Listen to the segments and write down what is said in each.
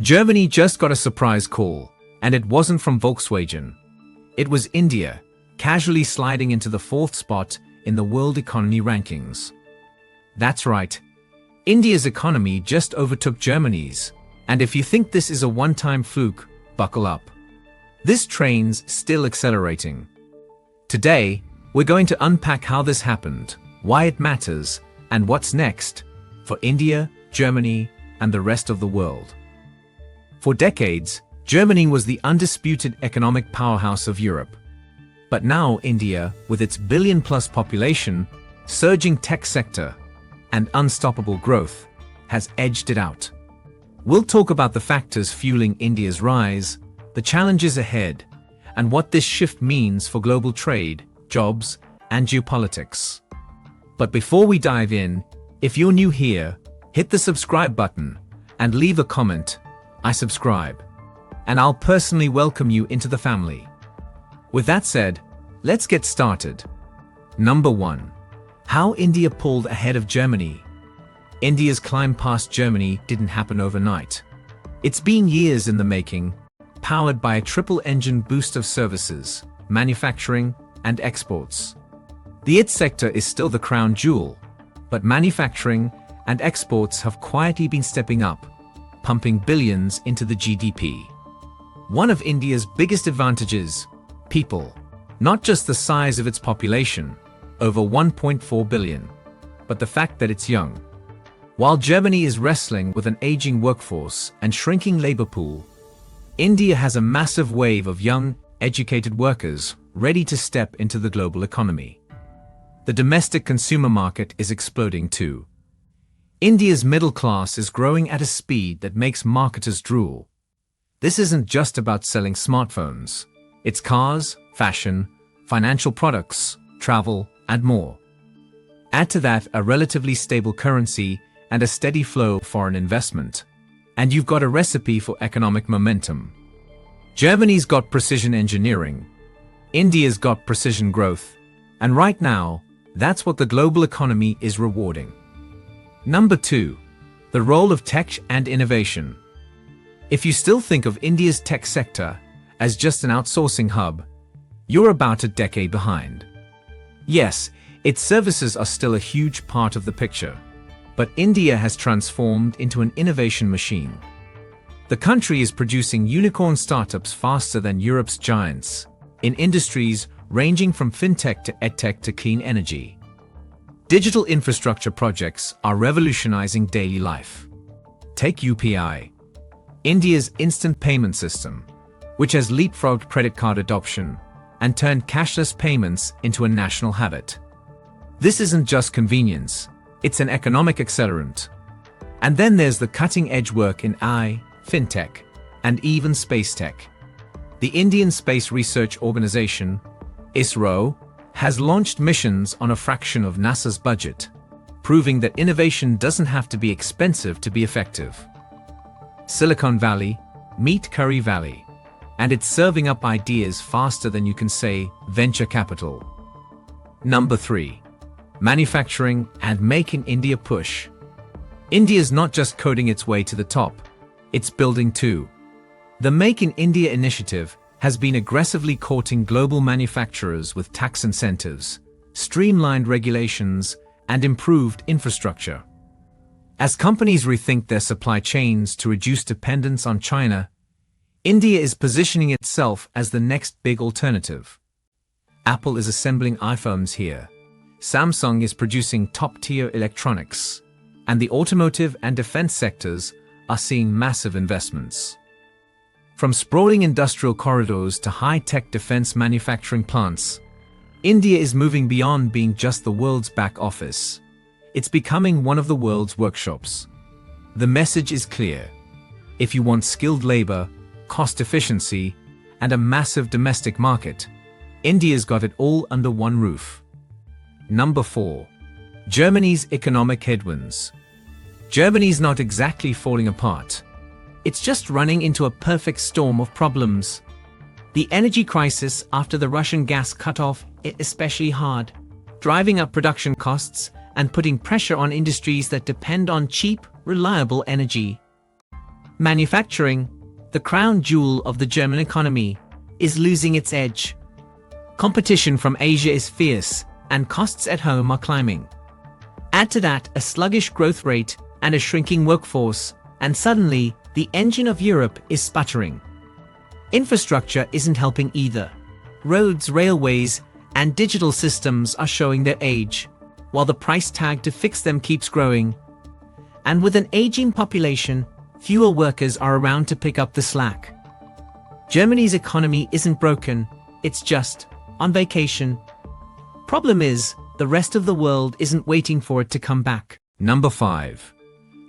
Germany just got a surprise call, and it wasn't from Volkswagen. It was India, casually sliding into the fourth spot in the world economy rankings. That's right. India's economy just overtook Germany's, and if you think this is a one-time fluke, buckle up. This train's still accelerating. Today, we're going to unpack how this happened, why it matters, and what's next for India, Germany, and the rest of the world. For decades, Germany was the undisputed economic powerhouse of Europe. But now India, with its billion-plus population, surging tech sector, and unstoppable growth, has edged it out. We'll talk about the factors fueling India's rise, the challenges ahead, and what this shift means for global trade, jobs, and geopolitics. But before we dive in, if you're new here, hit the subscribe button and leave a comment. I subscribe, and I'll personally welcome you into the family. With that said, let's get started. Number 1. How India pulled ahead of Germany. India's climb past Germany didn't happen overnight. It's been years in the making, powered by a triple-engine boost of services, manufacturing, and exports. The IT sector is still the crown jewel, but manufacturing and exports have quietly been stepping up, pumping billions into the GDP. One of India's biggest advantages: people. Not just the size of its population, over 1.4 billion, but the fact that it's young. While Germany is wrestling with an aging workforce and shrinking labor pool, India has a massive wave of young, educated workers ready to step into the global economy. The domestic consumer market is exploding too. India's middle class is growing at a speed that makes marketers drool. This isn't just about selling smartphones. It's cars, fashion, financial products, travel, and more. Add to that a relatively stable currency and a steady flow of foreign investment, and you've got a recipe for economic momentum. Germany's got precision engineering. India's got precision growth. And right now, that's what the global economy is rewarding. Number 2. The role of tech and innovation. If you still think of India's tech sector as just an outsourcing hub, you're about a decade behind. Yes, its services are still a huge part of the picture, but India has transformed into an innovation machine. The country is producing unicorn startups faster than Europe's giants, in industries ranging from fintech to edtech to clean energy. Digital infrastructure projects are revolutionizing daily life. Take UPI, India's instant payment system, which has leapfrogged credit card adoption and turned cashless payments into a national habit. This isn't just convenience, it's an economic accelerant. And then there's the cutting-edge work in AI, fintech, and even space tech. The Indian Space Research Organization, ISRO, has launched missions on a fraction of NASA's budget, proving that innovation doesn't have to be expensive to be effective. Silicon Valley, meet Curry Valley, and it's serving up ideas faster than you can say venture capital. Number 3. Manufacturing and Make in India push. India's not just coding its way to the top, it's building too. The Make in India initiative has been aggressively courting global manufacturers with tax incentives, streamlined regulations, and improved infrastructure. As companies rethink their supply chains to reduce dependence on China, India is positioning itself as the next big alternative. Apple is assembling iPhones here. Samsung is producing top-tier electronics, and the automotive and defense sectors are seeing massive investments. From sprawling industrial corridors to high-tech defense manufacturing plants, India is moving beyond being just the world's back office. It's becoming one of the world's workshops. The message is clear. If you want skilled labor, cost efficiency, and a massive domestic market, India's got it all under one roof. Number 4. Germany's economic headwinds. Germany's not exactly falling apart. It's just running into a perfect storm of problems. The energy crisis after the Russian gas cutoff is especially hard, driving up production costs and putting pressure on industries that depend on cheap, reliable energy. Manufacturing, the crown jewel of the German economy, is losing its edge. Competition from Asia is fierce, and costs at home are climbing. Add to that a sluggish growth rate and a shrinking workforce, and suddenly the engine of Europe is sputtering. Infrastructure isn't helping either. Roads, railways, and digital systems are showing their age, while the price tag to fix them keeps growing. And with an aging population, fewer workers are around to pick up the slack. Germany's economy isn't broken, it's just on vacation. Problem is, the rest of the world isn't waiting for it to come back. Number 5.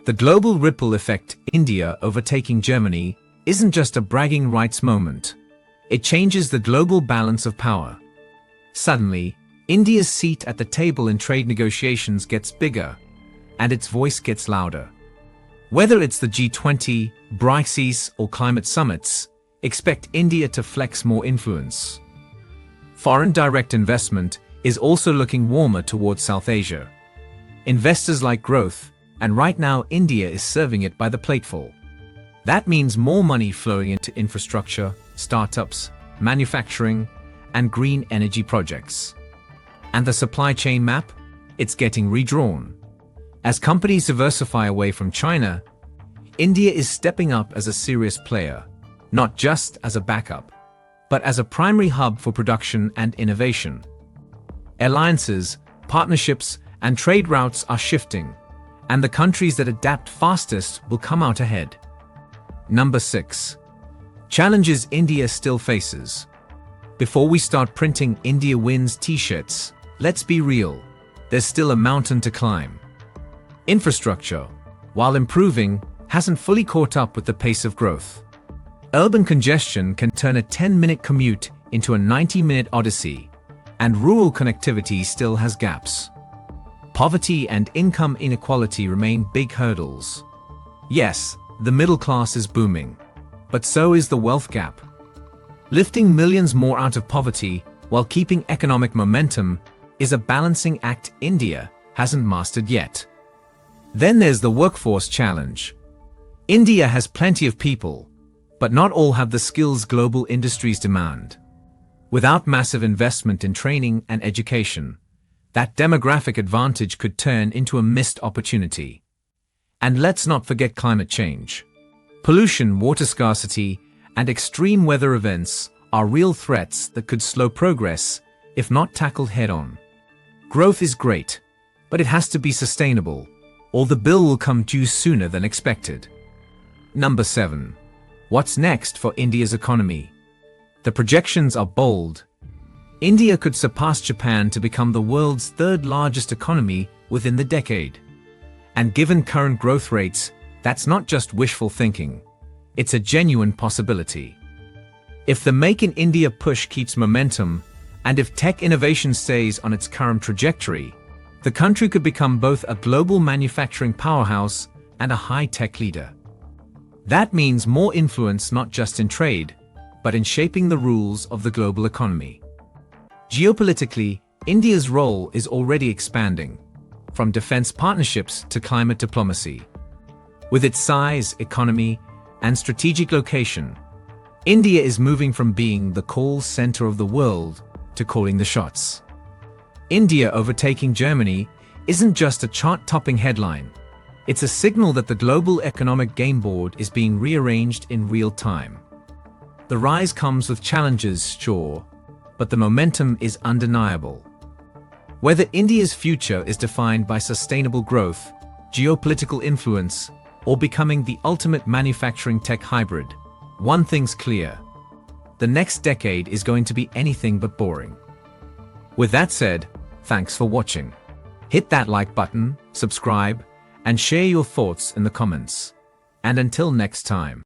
The global ripple effect, India overtaking Germany, isn't just a bragging rights moment. It changes the global balance of power. Suddenly, India's seat at the table in trade negotiations gets bigger, and its voice gets louder. Whether it's the G20, BRICS, or climate summits, expect India to flex more influence. Foreign direct investment is also looking warmer towards South Asia. Investors like growth, and right now India is serving it by the plateful. That means more money flowing into infrastructure, startups, manufacturing, and green energy projects. And the supply chain map? It's getting redrawn. As companies diversify away from China, India is stepping up as a serious player, not just as a backup, but as a primary hub for production and innovation. Alliances, partnerships, and trade routes are shifting, and the countries that adapt fastest will come out ahead. Number 6. Challenges India still faces. Before we start printing India wins t-shirts, let's be real, there's still a mountain to climb. Infrastructure, while improving, hasn't fully caught up with the pace of growth. Urban congestion can turn a 10-minute commute into a 90-minute odyssey, and rural connectivity still has gaps. Poverty and income inequality remain big hurdles. Yes, the middle class is booming, but so is the wealth gap. Lifting millions more out of poverty while keeping economic momentum is a balancing act India hasn't mastered yet. Then there's the workforce challenge. India has plenty of people, but not all have the skills global industries demand. Without massive investment in training and education, that demographic advantage could turn into a missed opportunity. And let's not forget climate change. Pollution, water scarcity, and extreme weather events are real threats that could slow progress if not tackled head-on. Growth is great, but it has to be sustainable, or the bill will come due sooner than expected. Number 7. What's next for India's economy? The projections are bold. India could surpass Japan to become the world's third largest economy within the decade. And given current growth rates, that's not just wishful thinking. It's a genuine possibility. If the Make in India push keeps momentum, and if tech innovation stays on its current trajectory, the country could become both a global manufacturing powerhouse and a high-tech leader. That means more influence not just in trade, but in shaping the rules of the global economy. Geopolitically, India's role is already expanding, from defense partnerships to climate diplomacy. With its size, economy, and strategic location, India is moving from being the call center of the world to calling the shots. India overtaking Germany isn't just a chart-topping headline. It's a signal that the global economic game board is being rearranged in real time. The rise comes with challenges, sure, but the momentum is undeniable. Whether India's future is defined by sustainable growth, geopolitical influence, or becoming the ultimate manufacturing tech hybrid, one thing's clear: the next decade is going to be anything but boring. With that said, thanks for watching. Hit that like button, subscribe, and share your thoughts in the comments. And until next time.